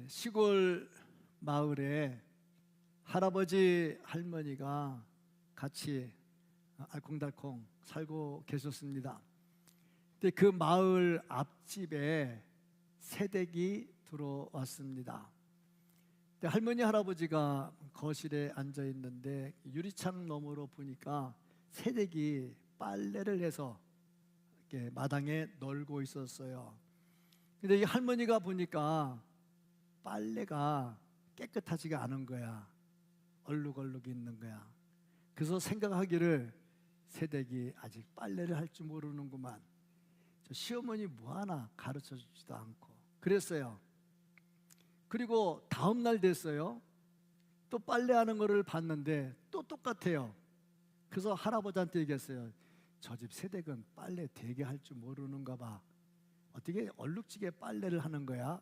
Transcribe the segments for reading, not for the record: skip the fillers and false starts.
시골 마을에 할아버지 할머니가 같이 알콩달콩 살고 계셨습니다. 근데 그 마을 앞집에 새댁이 들어왔습니다. 근데 할머니 할아버지가 거실에 앉아 있는데 유리창 너머로 보니까 새댁이 빨래를 해서 이렇게 마당에 널고 있었어요. 근데 이 할머니가 보니까 빨래가 깨끗하지가 않은 거야. 얼룩얼룩 있는 거야. 그래서 생각하기를 새댁이 아직 빨래를 할 줄 모르는구만. 저 시어머니 뭐하나 가르쳐 주지도 않고 그랬어요. 그리고 다음 날 됐어요. 또 빨래하는 거를 봤는데 또 똑같아요. 그래서 할아버지한테 얘기했어요. 저 집 새댁은 빨래 되게 할 줄 모르는가 봐. 어떻게 얼룩지게 빨래를 하는 거야?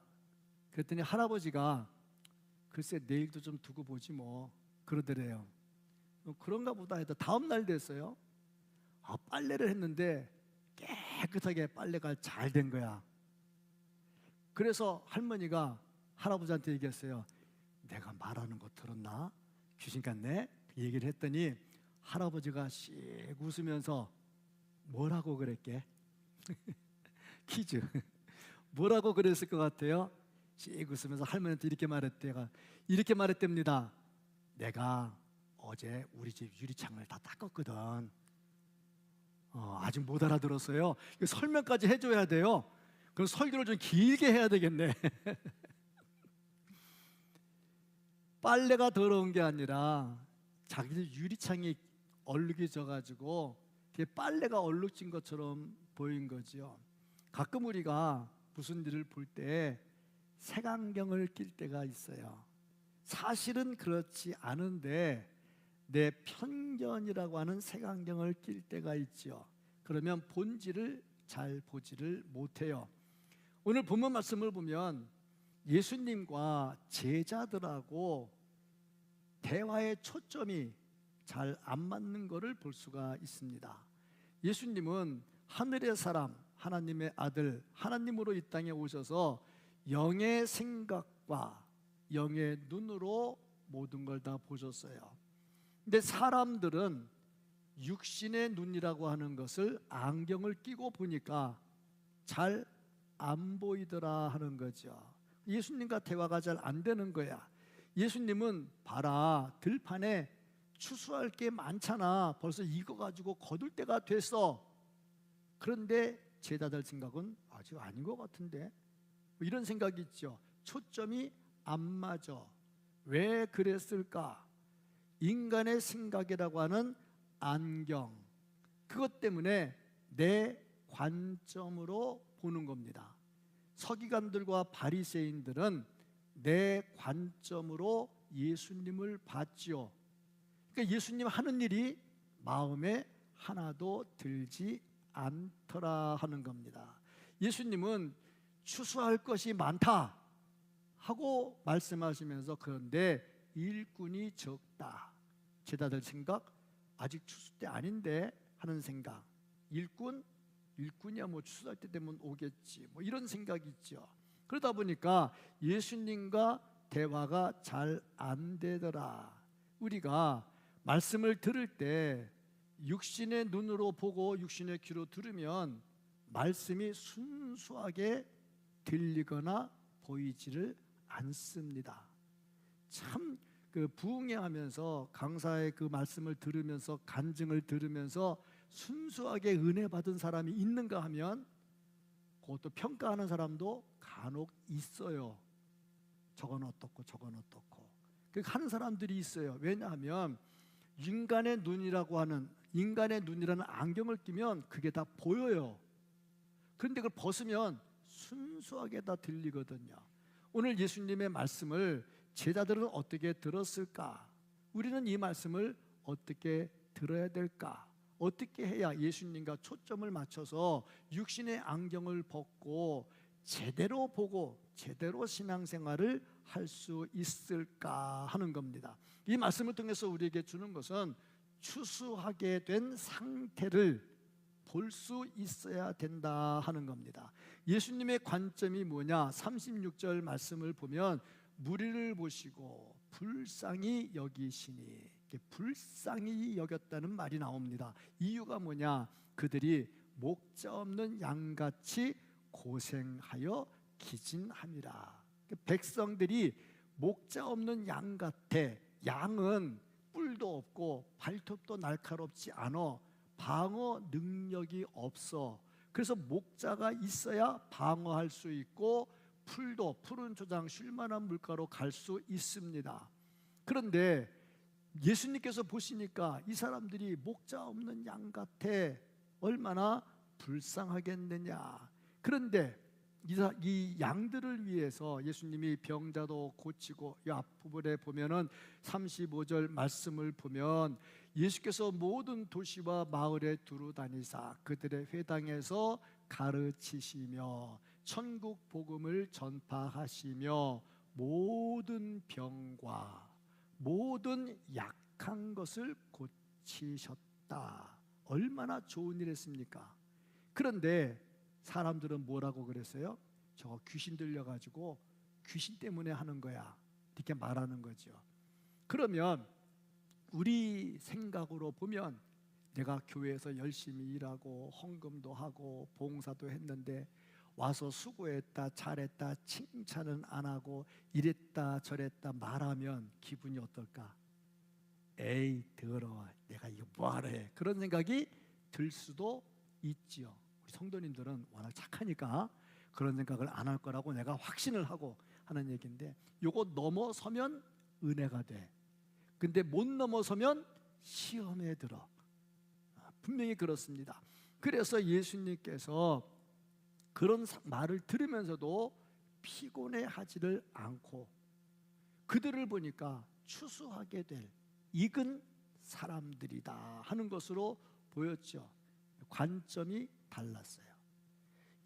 그랬더니 할아버지가 글쎄 내일도 좀 두고 보지 뭐 그러더래요. 그런가 보다 해도 다음 날 됐어요. 빨래를 했는데 깨끗하게 빨래가 잘 된 거야. 그래서 할머니가 할아버지한테 얘기했어요. 내가 말하는 거 들었나? 귀신 같네? 얘기를 했더니 할아버지가 씩 웃으면서 뭐라고 그랬게? 퀴즈. 뭐라고 그랬을 것 같아요? 씩 웃으면서 할머니한테 이렇게 말했답니다. 내가 어제 우리 집 유리창을 다 닦았거든. 아직 못 알아들었어요. 설명까지 해줘야 돼요. 그럼 설교를 좀 길게 해야 되겠네. 빨래가 더러운 게 아니라 자기들 유리창이 얼룩이 져가지고 빨래가 얼룩진 것처럼 보인 거지요. 가끔 우리가 무슨 일을 볼 때 색안경을 낄 때가 있어요. 사실은 그렇지 않은데 내 편견이라고 하는 색안경을 낄 때가 있죠. 그러면 본질을 잘 보지를 못해요. 오늘 본문 말씀을 보면 예수님과 제자들하고 대화의 초점이 잘 안 맞는 것을 볼 수가 있습니다. 예수님은 하늘의 사람, 하나님의 아들, 하나님으로 이 땅에 오셔서 영의 생각과 영의 눈으로 모든 걸 다 보셨어요. 근데 사람들은 육신의 눈이라고 하는 것을 안경을 끼고 보니까 잘 안 보이더라 하는 거죠. 예수님과 대화가 잘 안 되는 거야. 예수님은 봐라, 들판에 추수할 게 많잖아. 벌써 익어가지고 거둘 때가 됐어. 그런데 제자들 생각은 아직 아닌 것 같은데, 뭐 이런 생각이 있죠. 초점이 안 맞아. 왜 그랬을까? 인간의 생각이라고 하는 안경, 그것 때문에 내 관점으로 보는 겁니다. 서기관들과 바리새인들은 내 관점으로 예수님을 봤지요. 그러니까 예수님 하는 일이 마음에 하나도 들지 않더라 하는 겁니다. 예수님은 추수할 것이 많다 하고 말씀하시면서 그런데 일꾼이 적다. 제자들 생각, 아직 추수 때 아닌데 하는 생각. 일꾼이야 뭐 추수할 때 되면 오겠지, 뭐 이런 생각이 있죠. 그러다 보니까 예수님과 대화가 잘 안 되더라. 우리가 말씀을 들을 때 육신의 눈으로 보고 육신의 귀로 들으면 말씀이 순수하게 들리거나 보이지를 않습니다. 참 부흥회하면서 강사의 그 말씀을 들으면서 간증을 들으면서 순수하게 은혜 받은 사람이 있는가 하면 그것도 평가하는 사람도 간혹 있어요. 저건 어떻고 저건 어떻고 그렇게 하는 사람들이 있어요. 왜냐하면 인간의 눈이라는 안경을 끼면 그게 다 보여요. 그런데 그걸 벗으면 순수하게 다 들리거든요. 오늘 예수님의 말씀을 제자들은 어떻게 들었을까? 우리는 이 말씀을 어떻게 들어야 될까? 어떻게 해야 예수님과 초점을 맞춰서 육신의 안경을 벗고 제대로 보고 제대로 신앙생활을 할 수 있을까 하는 겁니다. 이 말씀을 통해서 우리에게 주는 것은 추수하게 된 상태를 볼 수 있어야 된다 하는 겁니다. 예수님의 관점이 뭐냐? 36절 말씀을 보면 무리를 보시고 불쌍히 여기시니, 이렇게 불쌍히 여겼다는 말이 나옵니다. 이유가 뭐냐? 그들이 목자 없는 양같이 고생하여 기진함이라. 백성들이 목자 없는 양 같아. 양은 뿔도 없고 발톱도 날카롭지 않아. 방어 능력이 없어. 그래서 목자가 있어야 방어할 수 있고 푸른 초장 쉴만한 물가로 갈 수 있습니다. 그런데 예수님께서 보시니까 이 사람들이 목자 없는 양 같아. 얼마나 불쌍하겠느냐. 그런데 이 양들을 위해서 예수님이 병자도 고치고, 이 앞부분에 보면은 35절 말씀을 보면 예수께서 모든 도시와 마을에 두루 다니사 그들의 회당에서 가르치시며 천국 복음을 전파하시며 모든 병과 모든 약한 것을 고치셨다. 얼마나 좋은 일 했습니까? 그런데 사람들은 뭐라고 그랬어요? 저거 귀신 들려가지고 귀신 때문에 하는 거야, 이렇게 말하는 거죠. 그러면 우리 생각으로 보면 내가 교회에서 열심히 일하고 헌금도 하고 봉사도 했는데 와서 수고했다 잘했다 칭찬은 안 하고 이랬다 저랬다 말하면 기분이 어떨까? 에이 더러워, 내가 이거 뭐하러 해, 그런 생각이 들 수도 있지요. 우리 성도님들은 워낙 착하니까 그런 생각을 안 할 거라고 내가 확신을 하고 하는 얘기인데, 요거 넘어서면 은혜가 돼. 근데 못 넘어서면 시험에 들어. 분명히 그렇습니다. 그래서 예수님께서 그런 말을 들으면서도 피곤해하지를 않고 그들을 보니까 추수하게 될 익은 사람들이다 하는 것으로 보였죠. 관점이 달랐어요.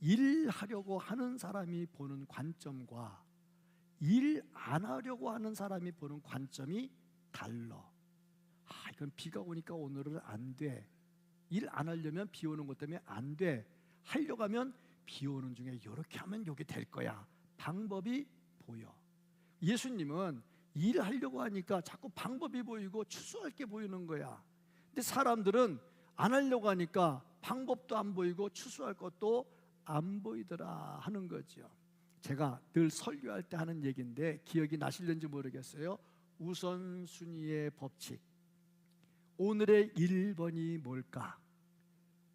일하려고 하는 사람이 보는 관점과 일 안 하려고 하는 사람이 보는 관점이 달라. 이건 비가 오니까 오늘은 안 돼. 일 안 하려면 비 오는 것 때문에 안 돼. 하려고 하면 비 오는 중에 이렇게 하면 이게 될 거야. 방법이 보여. 예수님은 일하려고 하니까 자꾸 방법이 보이고 추수할 게 보이는 거야. 근데 사람들은 안 하려고 하니까 방법도 안 보이고 추수할 것도 안 보이더라 하는 거죠. 제가 늘 설교할 때 하는 얘기인데 기억이 나실는지 모르겠어요. 우선순위의 법칙. 오늘의 1번이 뭘까?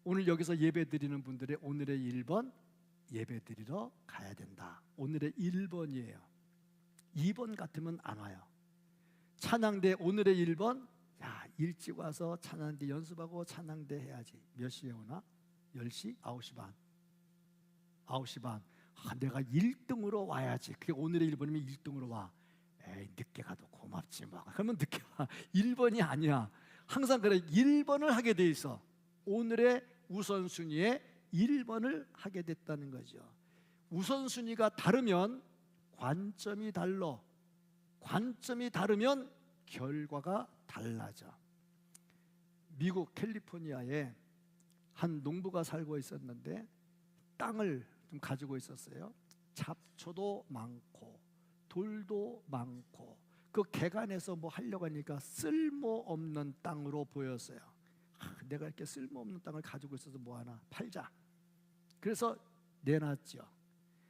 오늘 여기서 예배 드리는 분들의 오늘의 1번, 예배 드리러 가야 된다. 오늘의 1번이에요. 2번 같으면 안 와요. 찬양대 오늘의 1번, 야 일찍 와서 찬양대 연습하고 찬양대 해야지. 몇 시에 오나? 10시? 9시 반. 9시 반. 내가 1등으로 와야지. 그게 오늘의 1번이면 1등으로 와. 에이 늦게 가도 고맙지 뭐. 그러면 늦게 와. 1번이 아니야. 항상 그래. 1번을 하게 돼 있어. 오늘의 우선순위에 1번을 하게 됐다는 거죠. 우선순위가 다르면 관점이 달라. 관점이 다르면 결과가 달라져. 미국 캘리포니아에 한 농부가 살고 있었는데 땅을 좀 가지고 있었어요. 잡초도 많고 돌도 많고 그 개간에서 뭐 하려고 하니까 쓸모없는 땅으로 보였어요. 내가 이렇게 쓸모없는 땅을 가지고 있어서 뭐하나 팔자. 그래서 내놨죠.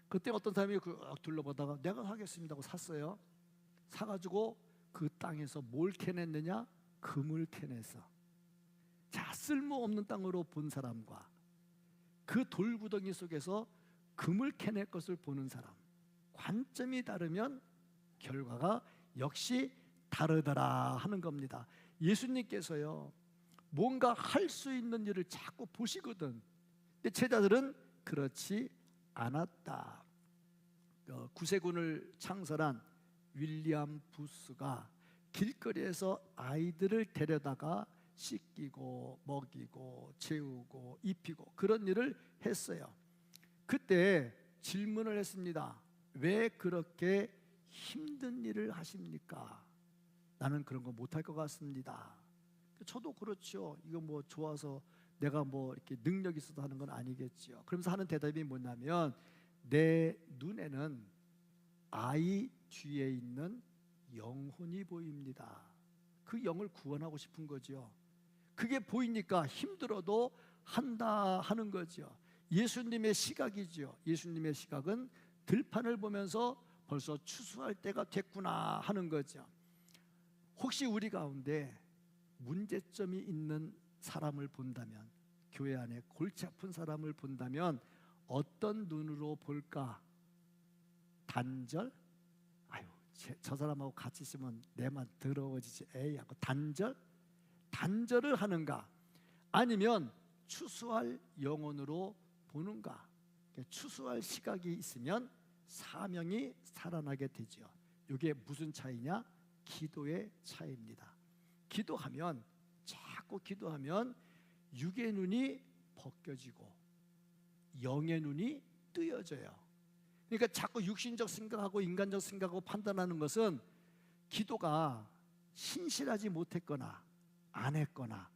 그때 어떤 사람이 둘러보다가 내가 하겠습니다 하고 샀어요. 사가지고 그 땅에서 뭘 캐냈느냐? 금을 캐냈어. 자, 쓸모없는 땅으로 본 사람과 그 돌구덩이 속에서 금을 캐낼 것을 보는 사람, 관점이 다르면 결과가 역시 다르더라 하는 겁니다. 예수님께서요 뭔가 할 수 있는 일을 자꾸 보시거든. 근데 제자들은 그렇지 않았다. 구세군을 창설한 윌리엄 부스가 길거리에서 아이들을 데려다가 씻기고 먹이고 재우고 입히고 그런 일을 했어요. 그때 질문을 했습니다. 왜 그렇게 힘든 일을 하십니까? 나는 그런 거 못할 것 같습니다. 저도 그렇죠. 이거 뭐 좋아서 내가 뭐 이렇게 능력이 있어서 하는 건 아니겠지요. 그러면서 하는 대답이 뭐냐면 내 눈에는 아이 뒤에 있는 영혼이 보입니다. 그 영을 구원하고 싶은 거죠. 그게 보이니까 힘들어도 한다 하는 거죠. 예수님의 시각이죠. 예수님의 시각은 들판을 보면서 벌써 추수할 때가 됐구나 하는 거죠. 혹시 우리 가운데 문제점이 있는 사람을 본다면, 교회 안에 골치 아픈 사람을 본다면 어떤 눈으로 볼까? 단절? 아유, 저 사람하고 같이 있으면 내만 더러워지지. 에이 하고 단절을 하는가? 아니면 추수할 영혼으로 보는가? 추수할 시각이 있으면 사명이 살아나게 되죠. 이게 무슨 차이냐? 기도의 차이입니다. 기도하면, 자꾸 기도하면 육의 눈이 벗겨지고 영의 눈이 뜨여져요. 그러니까 자꾸 육신적 생각하고 인간적 생각하고 판단하는 것은 기도가 신실하지 못했거나 안 했거나,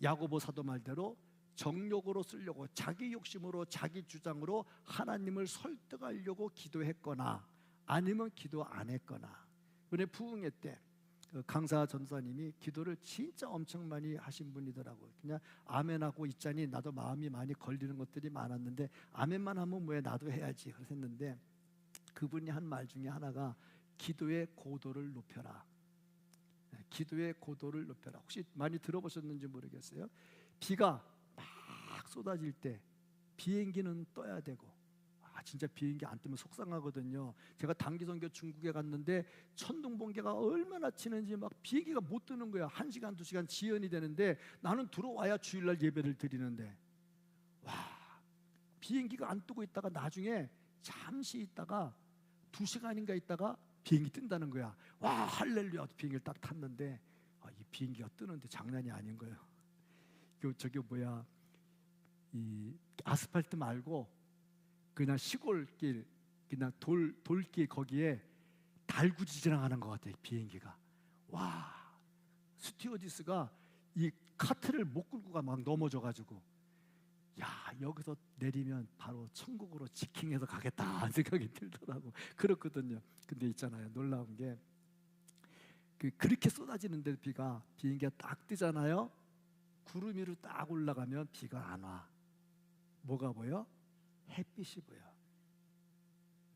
야고보 사도 말대로 정욕으로 쓰려고 자기 욕심으로 자기 주장으로 하나님을 설득하려고 기도했거나, 아니면 기도 안 했거나. 이번에 부흥회 때 강사 전사님이 기도를 진짜 엄청 많이 하신 분이더라고요. 그냥 아멘하고 있자니 나도 마음이 많이 걸리는 것들이 많았는데 아멘만 하면 뭐해, 나도 해야지 그래서 했는데, 그분이 한 말 중에 하나가 기도의 고도를 높여라. 기도의 고도를 높여라. 혹시 많이 들어보셨는지 모르겠어요. 비가 막 쏟아질 때 비행기는 떠야 되고, 진짜 비행기 안 뜨면 속상하거든요. 제가 단기 선교 중국에 갔는데 천둥 번개가 얼마나 치는지 막 비행기가 못 뜨는 거야. 1시간 2시간 지연이 되는데 나는 들어와야 주일날 예배를 드리는데, 와, 비행기가 안 뜨고 있다가 나중에 잠시 있다가 2시간인가 있다가 비행기 뜬다는 거야. 와, 할렐루야. 비행기를 딱 탔는데 이 비행기가 뜨는데 장난이 아닌 거예요. 저기 뭐야, 이 아스팔트 말고 그냥 시골길, 그냥 돌길 거기에 달구지 지나가는 것 같아요, 비행기가. 와, 스튜어디스가 이 카트를 못 끌고 가 막 넘어져가지고, 야, 여기서 내리면 바로 천국으로 지킹해서 가겠다 하는 생각이 들더라고. 그렇거든요. 근데 있잖아요, 놀라운 게 그렇게 쏟아지는데 비행기가 딱 뜨잖아요. 구름 위로 딱 올라가면 비가 안 와. 뭐가 보여? 햇빛이 보여.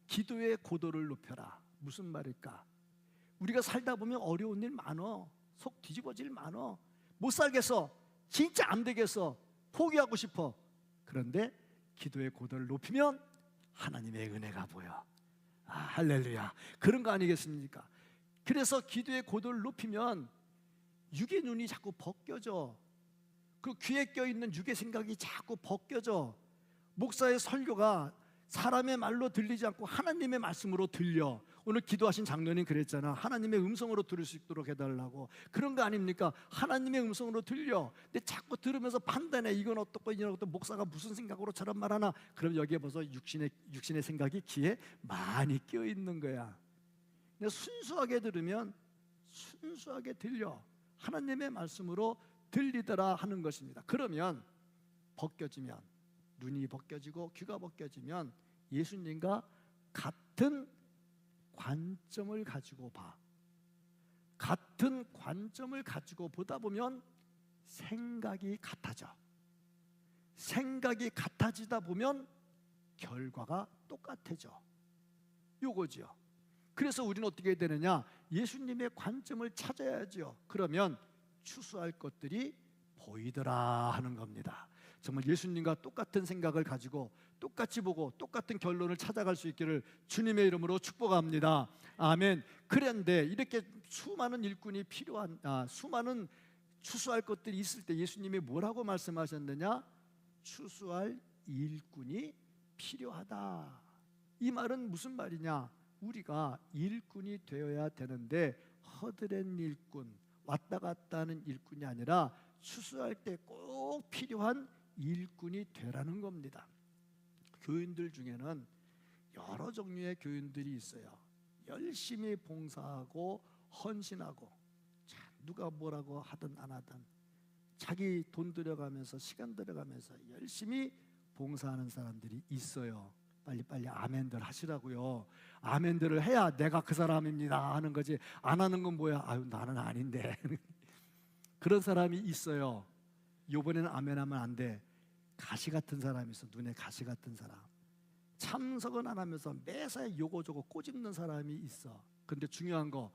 기도의 고도를 높여라. 무슨 말일까? 우리가 살다 보면 어려운 일 많어. 속 뒤집어질 많어. 못 살겠어. 진짜 안 되겠어. 포기하고 싶어. 그런데 기도의 고도를 높이면 하나님의 은혜가 보여. 할렐루야. 그런 거 아니겠습니까? 그래서 기도의 고도를 높이면 육의 눈이 자꾸 벗겨져. 그 귀에 껴있는 육의 생각이 자꾸 벗겨져. 목사의 설교가 사람의 말로 들리지 않고 하나님의 말씀으로 들려. 오늘 기도하신 장로님 그랬잖아. 하나님의 음성으로 들을 수 있도록 해달라고. 그런 거 아닙니까? 하나님의 음성으로 들려. 근데 자꾸 들으면서 판단해. 이건 어떻고 이건 어떻고, 목사가 무슨 생각으로 저런 말하나. 그럼 여기에 벌써 육신의 생각이 귀에 많이 껴있는 거야. 근데 순수하게 들으면 순수하게 들려. 하나님의 말씀으로 들리더라 하는 것입니다. 그러면 벗겨지면, 눈이 벗겨지고 귀가 벗겨지면 예수님과 같은 관점을 가지고 봐. 같은 관점을 가지고 보다 보면 생각이 같아져. 생각이 같아지다 보면 결과가 똑같아져. 요거죠. 그래서 우리는 어떻게 해야 되느냐? 예수님의 관점을 찾아야죠. 그러면 추수할 것들이 보이더라 하는 겁니다. 정말 예수님과 똑같은 생각을 가지고 똑같이 보고 똑같은 결론을 찾아갈 수 있기를 주님의 이름으로 축복합니다. 아멘. 그런데 이렇게 수많은 일꾼이 필요한, 수많은 추수할 것들이 있을 때 예수님이 뭐라고 말씀하셨느냐? 추수할 일꾼이 필요하다. 이 말은 무슨 말이냐? 우리가 일꾼이 되어야 되는데 허드렛 일꾼, 왔다 갔다 하는 일꾼이 아니라 추수할 때 꼭 필요한 일꾼이 되라는 겁니다. 교인들 중에는 여러 종류의 교인들이 있어요. 열심히 봉사하고 헌신하고, 누가 뭐라고 하든 안 하든 자기 돈 들여가면서 시간 들여가면서 열심히 봉사하는 사람들이 있어요. 빨리빨리 아멘들 하시라고요. 아멘들을 해야 내가 그 사람입니다 하는 거지, 안 하는 건 뭐야? 아유, 나는 아닌데. 그런 사람이 있어요. 요번에는 아멘하면 안 돼. 가시 같은 사람이 있어. 눈에 가시 같은 사람. 참석은 안 하면서 매사에 요거저거 꼬집는 사람이 있어. 근데 중요한 거,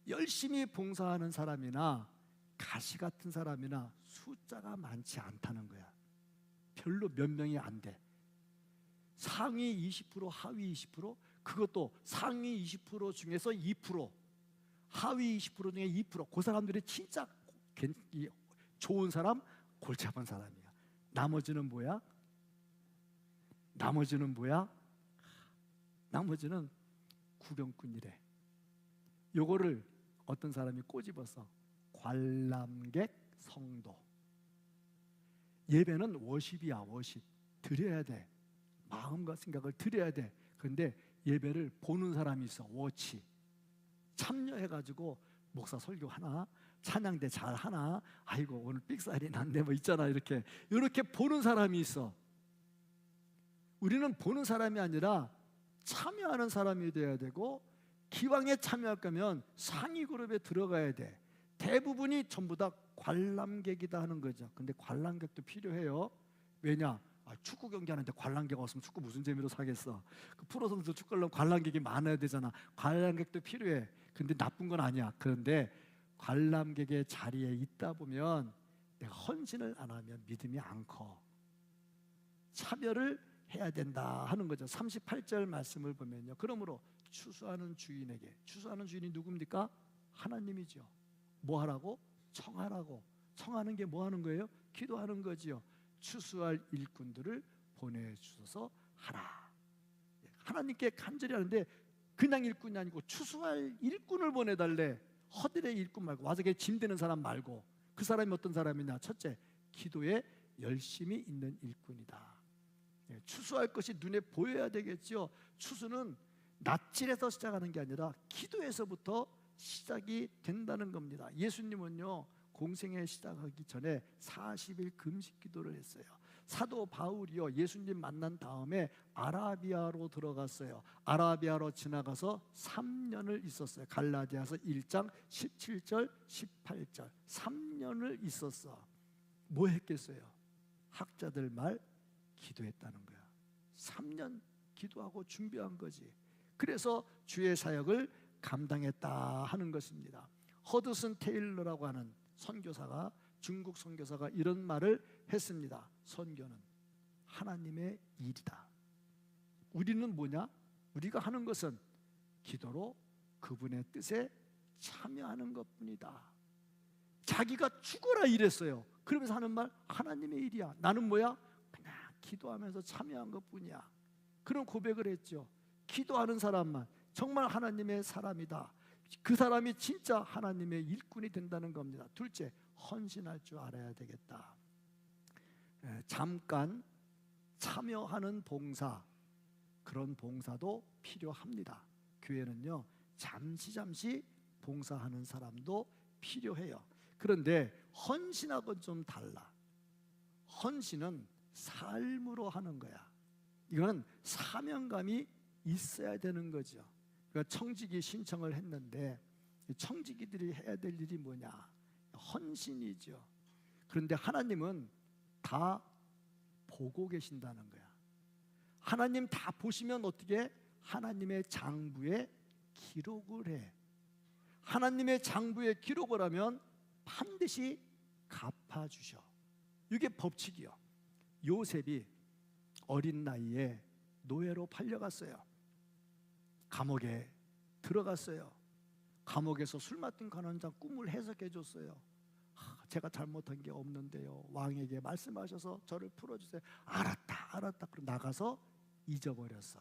열심히 봉사하는 사람이나 가시 같은 사람이나 숫자가 많지 않다는 거야. 별로 몇 명이 안 돼. 상위 20%, 하위 20%, 그것도 상위 20% 중에서 2%, 하위 20% 중에 2%, 그 사람들이 진짜 좋은 사람, 골치 아픈 사람이야. 나머지는 뭐야? 나머지는 구경꾼이래. 요거를 어떤 사람이 꼬집어서 관람객 성도. 예배는 워십이야. 워십. 드려야 돼. 마음과 생각을 드려야 돼. 그런데 예배를 보는 사람이 있어. 워치. 참여해가지고 목사 설교 하나, 찬양대 잘 하나, 아이고 오늘 삑살이 났네 뭐 있잖아. 이렇게 보는 사람이 있어. 우리는 보는 사람이 아니라 참여하는 사람이 돼야 되고, 기왕에 참여할 거면 상위 그룹에 들어가야 돼. 대부분이 전부 다 관람객이다 하는 거죠. 근데 관람객도 필요해요. 왜냐? 축구 경기 하는데 관람객 없으면 축구 무슨 재미로 사겠어. 그 프로 선수 축구하려면 관람객이 많아야 되잖아. 관람객도 필요해. 근데 나쁜 건 아니야. 그런데 관람객의 자리에 있다 보면 내가 헌신을 안 하면 믿음이 안 커. 차별을 해야 된다 하는 거죠. 38절 말씀을 보면요. 그러므로 추수하는 주인에게, 추수하는 주인이 누굽니까? 하나님이죠. 뭐 하라고? 청하라고. 청하는 게 뭐 하는 거예요? 기도하는 거지요. 추수할 일꾼들을 보내주셔서 하라. 하나님께 간절히 하는데 그냥 일꾼이 아니고 추수할 일꾼을 보내달래. 허들의 일꾼 말고, 와서 짐 되는 사람 말고. 그 사람이 어떤 사람이냐? 첫째, 기도에 열심히 있는 일꾼이다. 추수할 것이 눈에 보여야 되겠죠. 추수는 낯질에서 시작하는 게 아니라 기도에서부터 시작이 된다는 겁니다. 예수님은요, 공생애 시작하기 전에 40일 금식 기도를 했어요. 사도 바울이요, 예수님 만난 다음에 아라비아로 들어갔어요. 아라비아로 지나가서 3년을 있었어요. 갈라디아서 1장 17절 18절 3년을 있었어. 뭐 했겠어요? 학자들 말 기도했다는 거야. 3년 기도하고 준비한 거지. 그래서 주의 사역을 감당했다 하는 것입니다. 허드슨 테일러라고 하는 선교사가, 중국 선교사가 이런 말을 했습니다. 선교는 하나님의 일이다. 우리는 뭐냐? 우리가 하는 것은 기도로 그분의 뜻에 참여하는 것뿐이다. 자기가 죽어라 이랬어요. 그러면서 하는 말, 하나님의 일이야. 나는 뭐야? 그냥 기도하면서 참여한 것뿐이야. 그런 고백을 했죠. 기도하는 사람만 정말 하나님의 사람이다. 그 사람이 진짜 하나님의 일꾼이 된다는 겁니다. 둘째, 헌신할 줄 알아야 되겠다. 잠깐 참여하는 봉사, 그런 봉사도 필요합니다. 교회는요, 잠시 봉사하는 사람도 필요해요. 그런데 헌신하고는 좀 달라. 헌신은 삶으로 하는 거야. 이거는 사명감이 있어야 되는 거죠. 그러니까 청지기 신청을 했는데 청지기들이 해야 될 일이 뭐냐? 헌신이죠. 그런데 하나님은 다 보고 계신다는 거야. 하나님 다 보시면 어떻게? 하나님의 장부에 기록을 해. 하나님의 장부에 기록을 하면 반드시 갚아주셔. 이게 법칙이요. 요셉이 어린 나이에 노예로 팔려갔어요. 감옥에 들어갔어요. 감옥에서 술 맡은 간원장 꿈을 해석해 줬어요. 제가 잘못한 게 없는데요, 왕에게 말씀하셔서 저를 풀어주세요. 알았다. 그럼 나가서 잊어버렸어.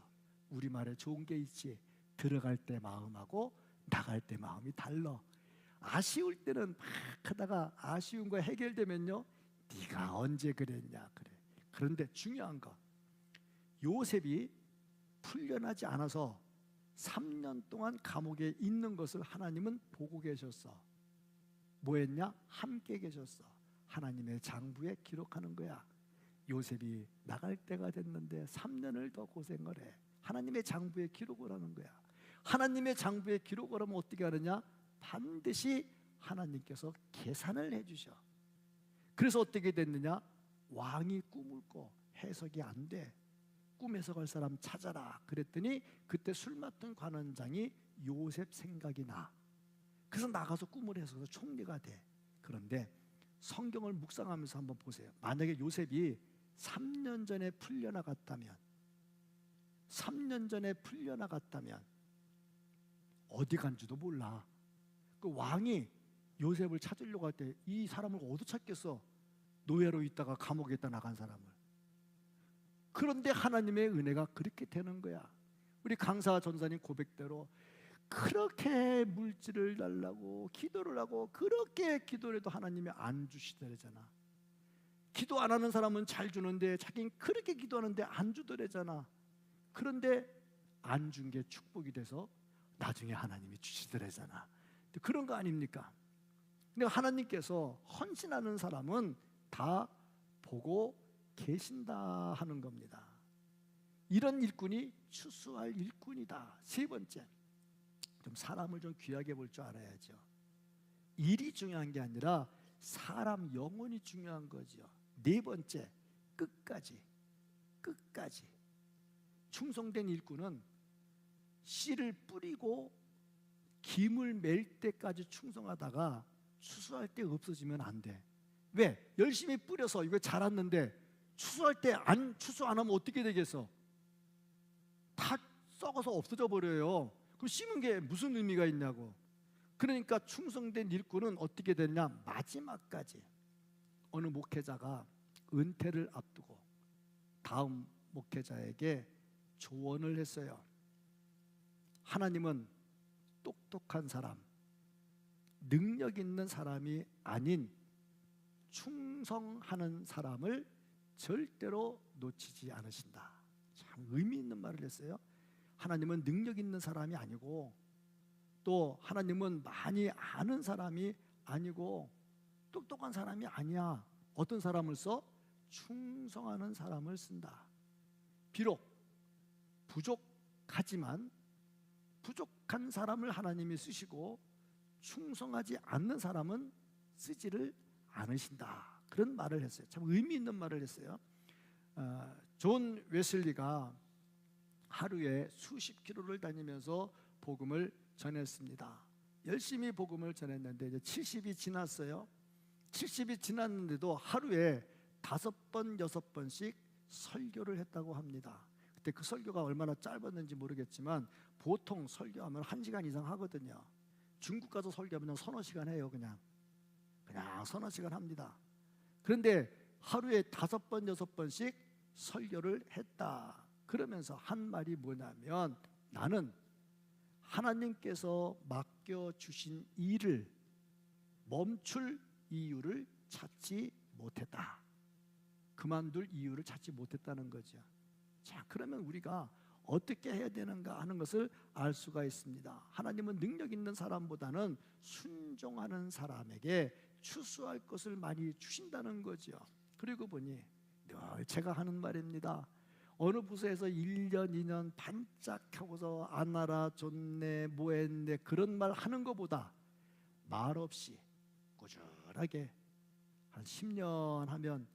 우리말에 좋은 게 있지. 들어갈 때 마음하고 나갈 때 마음이 달라. 아쉬울 때는 막 하다가 아쉬운 거 해결되면요, 네가 언제 그랬냐 그래. 그런데 중요한 거, 요셉이 풀려나지 않아서 3년 동안 감옥에 있는 것을 하나님은 보고 계셨어. 뭐 했냐? 함께 계셨어. 하나님의 장부에 기록하는 거야. 요셉이 나갈 때가 됐는데 3년을 더 고생을 해. 하나님의 장부에 기록을 하는 거야. 하나님의 장부에 기록을 하면 어떻게 하느냐? 반드시 하나님께서 계산을 해주셔. 그래서 어떻게 됐느냐? 왕이 꿈을 꿔. 해석이 안 돼. 꿈 해석할 사람 찾아라. 그랬더니 그때 술 맡은 관원장이 요셉 생각이 나. 그래서 나가서 꿈을 해석해서 총리가 돼. 그런데 성경을 묵상하면서 한번 보세요. 만약에 요셉이 3년 전에 풀려나갔다면, 3년 전에 풀려나갔다면 어디 간지도 몰라. 그 왕이 요셉을 찾으려고 할 때 이 사람을 어디 찾겠어? 노예로 있다가 감옥에 있다 나간 사람을. 그런데 하나님의 은혜가 그렇게 되는 거야. 우리 강사 전사님 고백대로 그렇게 물질을 달라고 기도를 하고 그렇게 기도를 해도 하나님이 안 주시더래잖아. 기도 안 하는 사람은 잘 주는데 자기는 그렇게 기도하는데 안 주더래잖아. 그런데 안 준 게 축복이 돼서 나중에 하나님이 주시더래잖아. 그런 거 아닙니까? 근데 하나님께서 헌신하는 사람은 다 보고 계신다 하는 겁니다. 이런 일꾼이 추수할 일꾼이다. 세 번째, 좀 사람을 좀 귀하게 볼 줄 알아야죠. 일이 중요한 게 아니라 사람 영혼이 중요한 거죠. 네 번째, 끝까지 충성된 일꾼은 씨를 뿌리고 김을 맬 때까지 충성하다가 추수할 때 없어지면 안 돼. 왜? 열심히 뿌려서 이거 자랐는데 추수할 때 추수 안 하면 어떻게 되겠어? 다 썩어서 없어져 버려요. 그럼 심은 게 무슨 의미가 있냐고. 그러니까 충성된 일꾼은 어떻게 되냐? 마지막까지. 어느 목회자가 은퇴를 앞두고 다음 목회자에게 조언을 했어요. 하나님은 똑똑한 사람, 능력 있는 사람이 아닌 충성하는 사람을 절대로 놓치지 않으신다. 참 의미 있는 말을 했어요. 하나님은 능력 있는 사람이 아니고 또 하나님은 많이 아는 사람이 아니고 똑똑한 사람이 아니야. 어떤 사람을 써? 충성하는 사람을 쓴다. 비록 부족하지만 부족한 사람을 하나님이 쓰시고 충성하지 않는 사람은 쓰지를 않으신다. 그런 말을 했어요. 참 의미 있는 말을 했어요. 존 웨슬리가 하루에 수십 킬로를 다니면서 복음을 전했습니다. 열심히 복음을 전했는데 이제 70이 지났어요. 70이 지났는데도 하루에 5번, 6번씩 설교를 했다고 합니다. 그때 그 설교가 얼마나 짧았는지 모르겠지만 보통 설교하면 1시간 이상 하거든요. 중국 가서 설교하면 서너 시간 해요. 그냥 서너 시간 합니다. 그런데 하루에 5번, 6번씩 설교를 했다. 그러면서 한 말이 뭐냐면 나는 하나님께서 맡겨주신 일을 멈출 이유를 찾지 못했다. 그만둘 이유를 찾지 못했다는 거죠. 자, 그러면 우리가 어떻게 해야 되는가 하는 것을 알 수가 있습니다. 하나님은 능력 있는 사람보다는 순종하는 사람에게 추수할 것을 많이 주신다는 거죠. 그리고 보니 늘 제가 하는 말입니다. 어느 부서에서 1년, 2년 반짝하고서 아나라 좋네 뭐했네 그런 말 하는 것보다 말없이 꾸준하게 한 10년 하면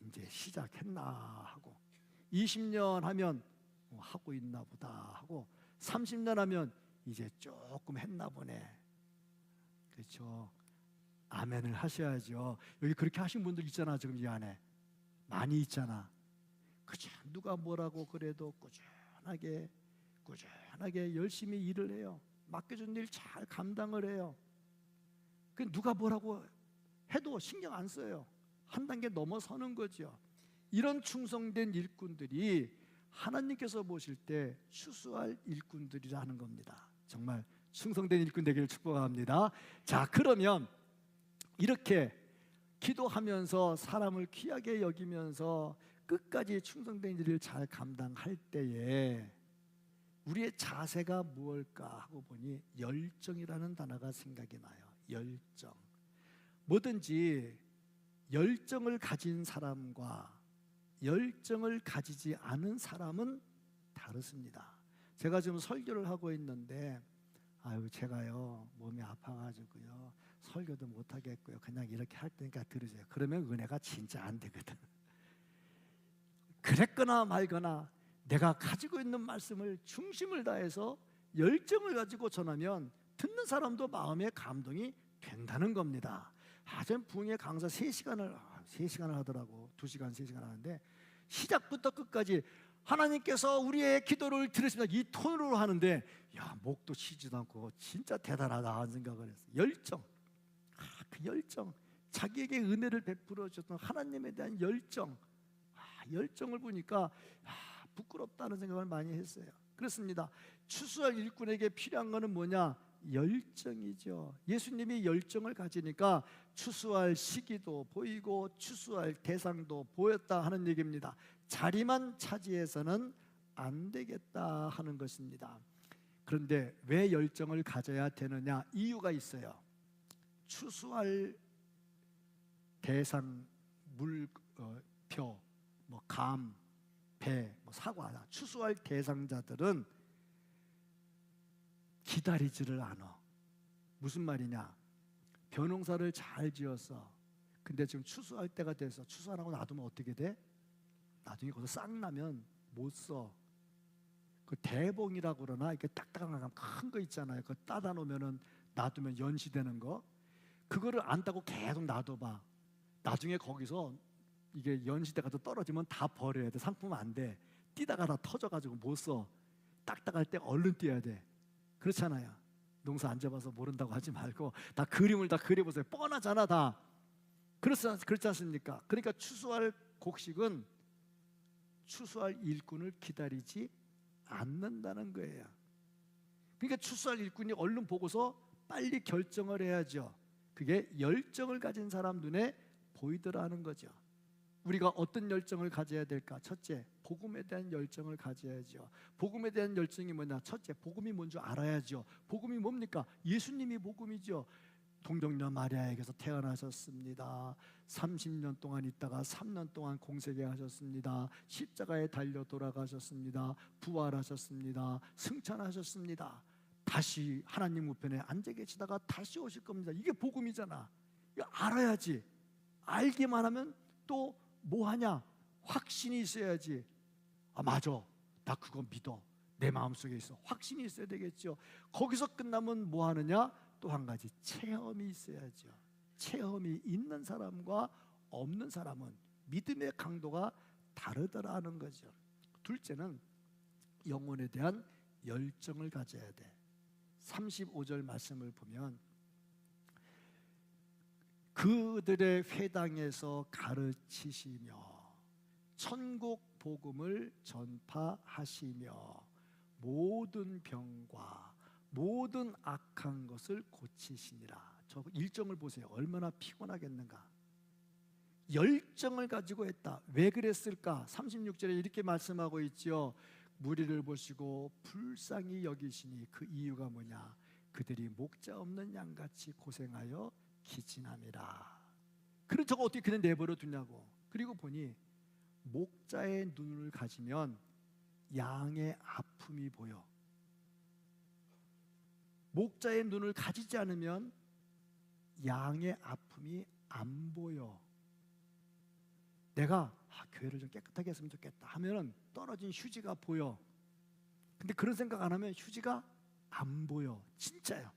이제 시작했나 하고 20년 하면 하고 있나 보다 하고 30년 하면 이제 조금 했나 보네. 그렇죠. 아멘을 하셔야죠. 여기 그렇게 하신 분들 있잖아. 지금 이 안에 많이 있잖아. 그죠? 누가 뭐라고 그래도 꾸준하게 열심히 일을 해요. 맡겨준 일 잘 감당을 해요. 그 누가 뭐라고 해도 신경 안 써요. 한 단계 넘어서는 거죠. 이런 충성된 일꾼들이 하나님께서 보실 때 추수할 일꾼들이라는 겁니다. 정말 충성된 일꾼 되기를 축복합니다. 자, 그러면 이렇게 기도하면서 사람을 귀하게 여기면서 끝까지 충성된 일을 잘 감당할 때에 우리의 자세가 무엇일까 하고 보니 열정이라는 단어가 생각이 나요. 열정. 뭐든지 열정을 가진 사람과 열정을 가지지 않은 사람은 다르습니다. 제가 지금 설교를 하고 있는데 제가요 몸이 아파가지고요 설교도 못하겠고요 그냥 이렇게 할 테니까 들으세요. 그러면 은혜가 진짜 안 되거든. 그랬거나 말거나 내가 가지고 있는 말씀을 중심을 다해서 열정을 가지고 전하면 듣는 사람도 마음에 감동이 된다는 겁니다. 전 부흥회 강사 3시간을 하더라고. 2시간 3시간 하는데 시작부터 끝까지 하나님께서 우리의 기도를 들으십니다 이 톤으로 하는데 목도 쉬지도 않고 진짜 대단하다 하는 생각을 했어요. 열정, 그 열정, 자기에게 은혜를 베풀어 주셨던 하나님에 대한 열정, 열정을 보니까 부끄럽다는 생각을 많이 했어요. 그렇습니다. 추수할 일꾼에게 필요한 것은 뭐냐? 열정이죠. 예수님이 열정을 가지니까 추수할 시기도 보이고 추수할 대상도 보였다 하는 얘기입니다. 자리만 차지해서는 안 되겠다 하는 것입니다. 그런데 왜 열정을 가져야 되느냐? 이유가 있어요. 추수할 대상, 물표, 감, 배, 사과, 추수할 대상자들은 기다리지를 않아. 무슨 말이냐? 벼농사를 잘 지었어. 근데 지금 추수할 때가 돼서 추수 안 하고 놔두면 어떻게 돼? 나중에 거기서 싹 나면 못 써. 그 대봉이라고 그러나 이렇게 딱딱한 큰 거 있잖아요. 그거 따다 놓으면은 놔두면 연시되는 거. 그거를 안 따고 계속 놔둬봐. 나중에 거기서 이게 연시대가 또 떨어지면 다 버려야 돼. 상품 안 돼. 뛰다가 다 터져가지고 못 써. 딱딱할 때 얼른 뛰어야 돼. 그렇잖아요. 농사 안 잡아서 모른다고 하지 말고 다 그림을 다 그려보세요. 뻔하잖아 다. 그렇지 않습니까? 그러니까 추수할 곡식은 추수할 일꾼을 기다리지 않는다는 거예요. 그러니까 추수할 일꾼이 얼른 보고서 빨리 결정을 해야죠. 그게 열정을 가진 사람 눈에 보이더라는 거죠. 우리가 어떤 열정을 가져야 될까? 첫째, 복음에 대한 열정을 가져야죠. 복음에 대한 열정이 뭐냐? 첫째, 복음이 뭔지 알아야죠. 복음이 뭡니까? 예수님이 복음이죠. 동정녀 마리아에게서 태어나셨습니다. 30년 동안 있다가 3년 동안 공생애 하셨습니다. 십자가에 달려 돌아가셨습니다. 부활하셨습니다. 승천하셨습니다. 다시 하나님 우편에 앉아 계시다가 다시 오실 겁니다. 이게 복음이잖아. 이거 알아야지. 알기만 하면 또 뭐하냐? 확신이 있어야지. 맞아, 나 그거 믿어. 내 마음속에 있어. 확신이 있어야 되겠죠. 거기서 끝나면 뭐 하느냐? 또 한 가지 체험이 있어야죠. 체험이 있는 사람과 없는 사람은 믿음의 강도가 다르더라는 거죠. 둘째는 영혼에 대한 열정을 가져야 돼. 35절 말씀을 보면 그들의 회당에서 가르치시며 천국 복음을 전파하시며 모든 병과 모든 악한 것을 고치시니라. 저 일정을 보세요. 얼마나 피곤하겠는가. 열정을 가지고 했다. 왜 그랬을까? 36절에 이렇게 말씀하고 있죠. 무리를 보시고 불쌍히 여기시니 그 이유가 뭐냐? 그들이 목자 없는 양같이 고생하여 기진함이라. 그럼 저거 어떻게 그냥 내버려 두냐고. 그리고 보니 목자의 눈을 가지면 양의 아픔이 보여. 목자의 눈을 가지지 않으면 양의 아픔이 안 보여. 내가 교회를 좀 깨끗하게 했으면 좋겠다 하면은 떨어진 휴지가 보여. 근데 그런 생각 안 하면 휴지가 안 보여. 진짜요.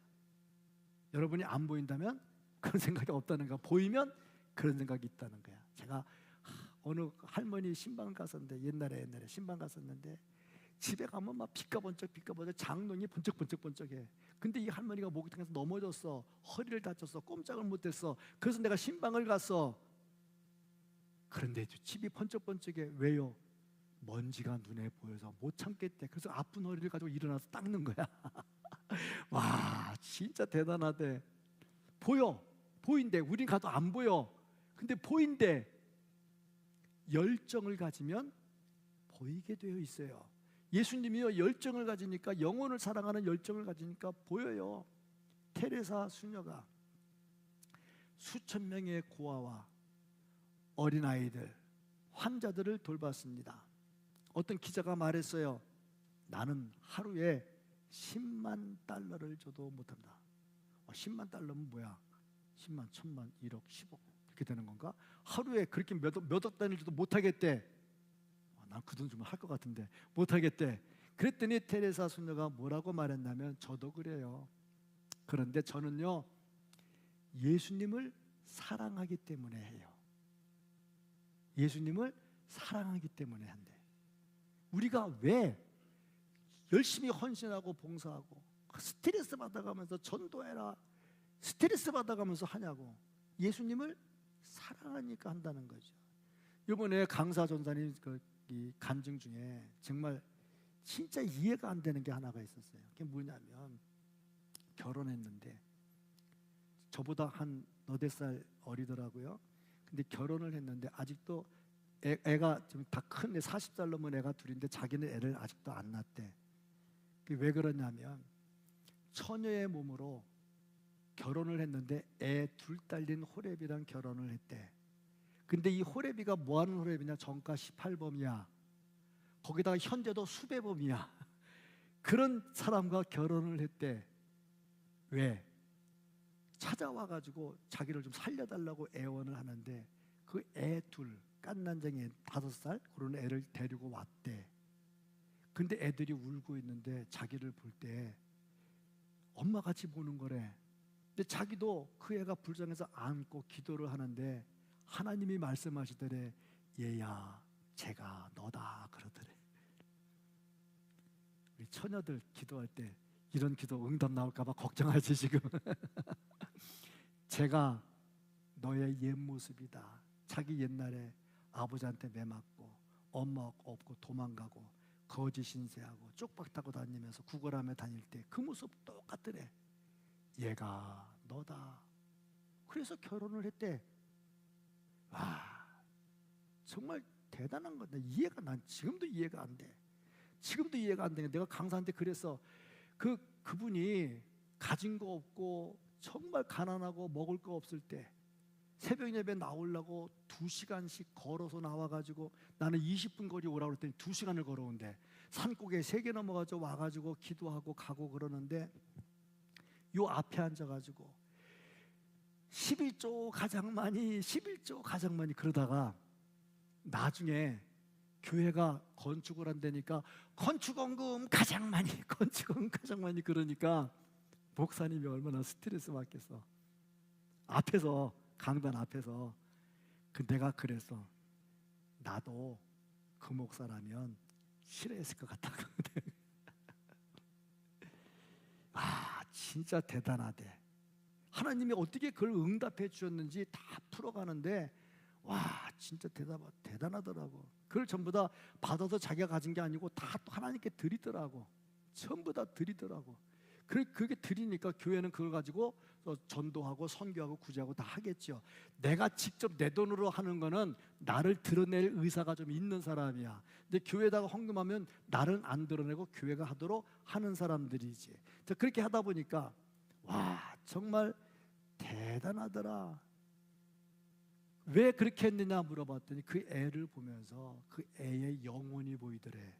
여러분이 안 보인다면 그런 생각이 없다는 거야. 보이면 그런 생각이 있다는 거야. 제가 어느 할머니 신방 갔었는데 옛날에 신방 갔었는데 집에 가면 막 빛가번쩍 장롱이 번쩍번쩍해. 근데 이 할머니가 목욕탕에서 넘어졌어. 허리를 다쳤어. 꼼짝을 못했어. 그래서 내가 신방을 갔어. 그런데 집이 번쩍번쩍해. 왜요? 먼지가 눈에 보여서 못 참겠대. 그래서 아픈 허리를 가지고 일어나서 닦는 거야. 와, 진짜 대단하대. 보인대. 우린 가도 안 보여. 근데 보인대. 열정을 가지면 보이게 되어 있어요. 예수님이요, 열정을 가지니까, 영혼을 사랑하는 열정을 가지니까 보여요. 테레사 수녀가 수천 명의 고아와 어린아이들, 환자들을 돌봤습니다. 어떤 기자가 말했어요. 나는 하루에 10만 달러를 줘도 못한다. 10만 달러면 뭐야? 10만, 1000만, 1억, 10억 이렇게 되는 건가? 하루에 그렇게 몇억 단위를 줘도 못하겠대. 난 그 돈 주면 할 것 같은데 못하겠대. 그랬더니 테레사 수녀가 뭐라고 말했냐면, 저도 그래요. 그런데 저는요, 예수님을 사랑하기 때문에 해요. 예수님을 사랑하기 때문에 한대. 우리가 왜 열심히 헌신하고 봉사하고 스트레스 받아가면서 전도해라, 스트레스 받아가면서 하냐고. 예수님을 사랑하니까 한다는 거죠. 이번에 강사 전사님 이 간증 중에 정말 진짜 이해가 안 되는 게 하나가 있었어요. 그게 뭐냐면, 결혼했는데 저보다 한 너댓 살 어리더라고요. 근데 결혼을 했는데 아직도 애가 좀 다 큰 애, 40살 넘은 애가 둘인데 자기는 애를 아직도 안 낳았대. 그게 왜 그러냐면, 처녀의 몸으로 결혼을 했는데 애 둘 딸린 호렙이랑 결혼을 했대. 근데 이 호렙이가 뭐하는 호렙이냐? 정가 18범이야. 거기다가 현재도 수배범이야. 그런 사람과 결혼을 했대. 왜? 찾아와가지고 자기를 좀 살려달라고 애원을 하는데, 그 애 둘, 깐난쟁이 5살 그런 애를 데리고 왔대. 근데 애들이 울고 있는데 자기를 볼 때 엄마같이 보는 거래. 근데 자기도 그 애가 불쌍해서 안고 기도를 하는데 하나님이 말씀하시더래. 얘야, 제가 너다 그러더래. 우리 처녀들 기도할 때 이런 기도 응답 나올까 봐 걱정하지 지금. 제가 너의 옛 모습이다. 자기 옛날에 아버지한테 매맞고 엄마 없고 도망가고 거지 신세하고 쪽박 타고 다니면서 구걸하며 다닐 때 그 모습 똑같더래. 얘가 너다. 그래서 결혼을 했대. 와, 정말 대단한 건데 난 지금도 이해가 안 돼. 지금도 이해가 안 돼. 내가 강사한테 그래서 그분이 가진 거 없고 정말 가난하고 먹을 거 없을 때 새벽 예배 나오려고 2시간씩 걸어서 나와가지고, 나는 20분 거리 오라고 그랬더니 2시간을 걸어온대. 산꼭에 3개 넘어가지고 와가지고 기도하고 가고 그러는데, 요 앞에 앉아가지고 11조 가장 많이 그러다가 나중에 교회가 건축을 한다니까 건축원금 가장 많이 그러니까 목사님이 얼마나 스트레스 받겠어. 앞에서, 강단 앞에서. 내가 그래서 나도 그 목사라면 싫어했을 것 같다고. 아, 진짜 대단하대. 하나님이 어떻게 그걸 응답해 주셨는지 다 풀어가는데, 와, 진짜 대단하더라고. 그걸 전부 다 받아서 자기가 가진 게 아니고 다 또 하나님께 드리더라고. 전부 다 드리더라고. 그게 드리니까 교회는 그걸 가지고 전도하고 선교하고 구제하고 다 하겠죠. 내가 직접 내 돈으로 하는 거는 나를 드러낼 의사가 좀 있는 사람이야. 근데 교회에다가 헌금하면 나를 안 드러내고 교회가 하도록 하는 사람들이지. 그렇게 하다 보니까 와, 정말 대단하더라. 왜 그렇게 했느냐 물어봤더니 그 애를 보면서 그 애의 영혼이 보이더래.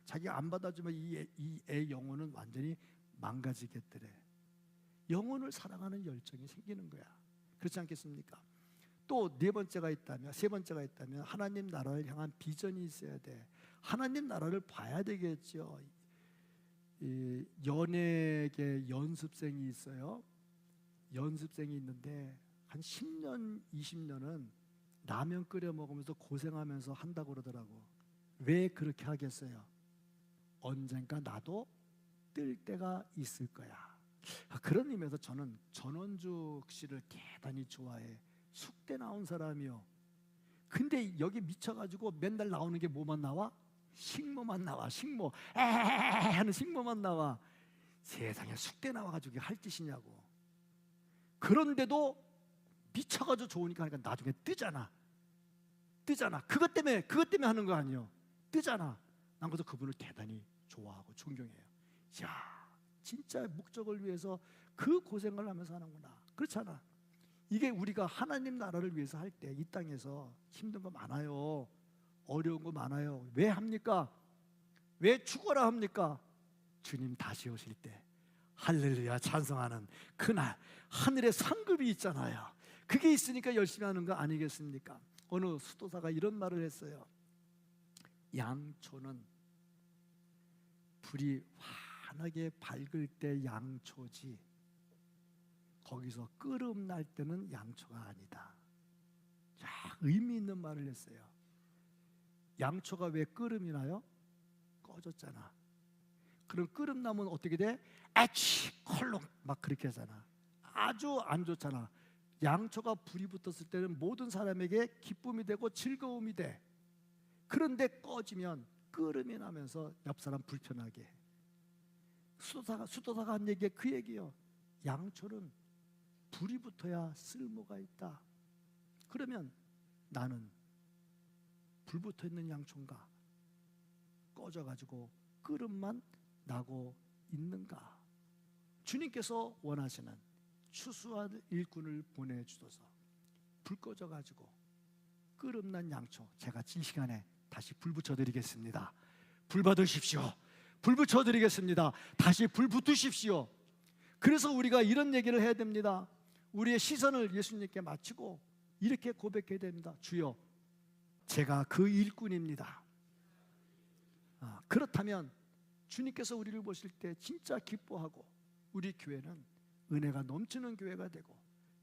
자기가 안 받아주면 이 애 영혼은 완전히 망가지겠더래. 영혼을 사랑하는 열정이 생기는 거야. 그렇지 않겠습니까? 또 세 번째가 있다면 하나님 나라를 향한 비전이 있어야 돼. 하나님 나라를 봐야 되겠죠. 이 연예계 연습생이 있어요. 연습생이 있는데 한 10년, 20년은 라면 끓여 먹으면서 고생하면서 한다고 그러더라고. 왜 그렇게 하겠어요? 언젠가 나도 뜰 때가 있을 거야. 그런 의미에서 저는 전원주 씨를 대단히 좋아해. 숙대 나온 사람이요. 근데 여기 미쳐가지고 맨날 나오는 게 뭐만 나와? 식모만 나와. 식모. 하는 식모만 나와. 세상에 숙대 나와가지고 할 짓이냐고. 그런데도 미쳐가지고 좋으니까 하니까 나중에 뜨잖아. 그것 때문에 하는 거 아니에요. 뜨잖아. 난 그래서 그분을 대단히 좋아하고 존경해요. 야, 진짜 목적을 위해서 그 고생을 하면서 하는구나. 그렇잖아. 이게 우리가 하나님 나라를 위해서 할 때 이 땅에서 힘든 거 많아요. 어려운 거 많아요. 왜 합니까? 왜 죽어라 합니까? 주님 다시 오실 때 할렐루야 찬송하는 그날 하늘에 상급이 있잖아요. 그게 있으니까 열심히 하는 거 아니겠습니까? 어느 수도사가 이런 말을 했어요. 양초는 불이 환하게 밝을 때 양초지 거기서 끄름 날 때는 양초가 아니다. 자, 의미 있는 말을 했어요. 양초가 왜 끄름이 나요? 꺼졌잖아. 그럼 끄름 나면 어떻게 돼? 에치 콜롱 막 그렇게 하잖아. 아주 안 좋잖아. 양초가 불이 붙었을 때는 모든 사람에게 기쁨이 되고 즐거움이 돼. 그런데 꺼지면 끄름이 나면서 옆 사람 불편하게 해. 수도사가 한 얘기가 그 얘기예요. 양초는 불이 붙어야 쓸모가 있다. 그러면 나는 불 붙어 있는 양초인가? 꺼져가지고 끄름만 나고 있는가? 주님께서 원하시는 추수할 일꾼을 보내주셔서 불 꺼져가지고 끄름난 양초 제가 이 시간에 다시 불 붙여드리겠습니다. 불 받으십시오. 불 붙여드리겠습니다. 다시 불 붙으십시오. 그래서 우리가 이런 얘기를 해야 됩니다. 우리의 시선을 예수님께 맞추고 이렇게 고백해야 됩니다. 주여 제가 그 일꾼입니다. 그렇다면 주님께서 우리를 보실 때 진짜 기뻐하고 우리 교회는 은혜가 넘치는 교회가 되고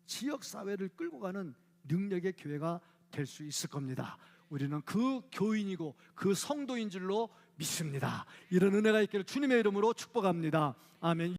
지역사회를 끌고 가는 능력의 교회가 될 수 있을 겁니다. 우리는 그 교인이고 그 성도인 줄로 믿습니다. 이런 은혜가 있기를 주님의 이름으로 축복합니다. 아멘.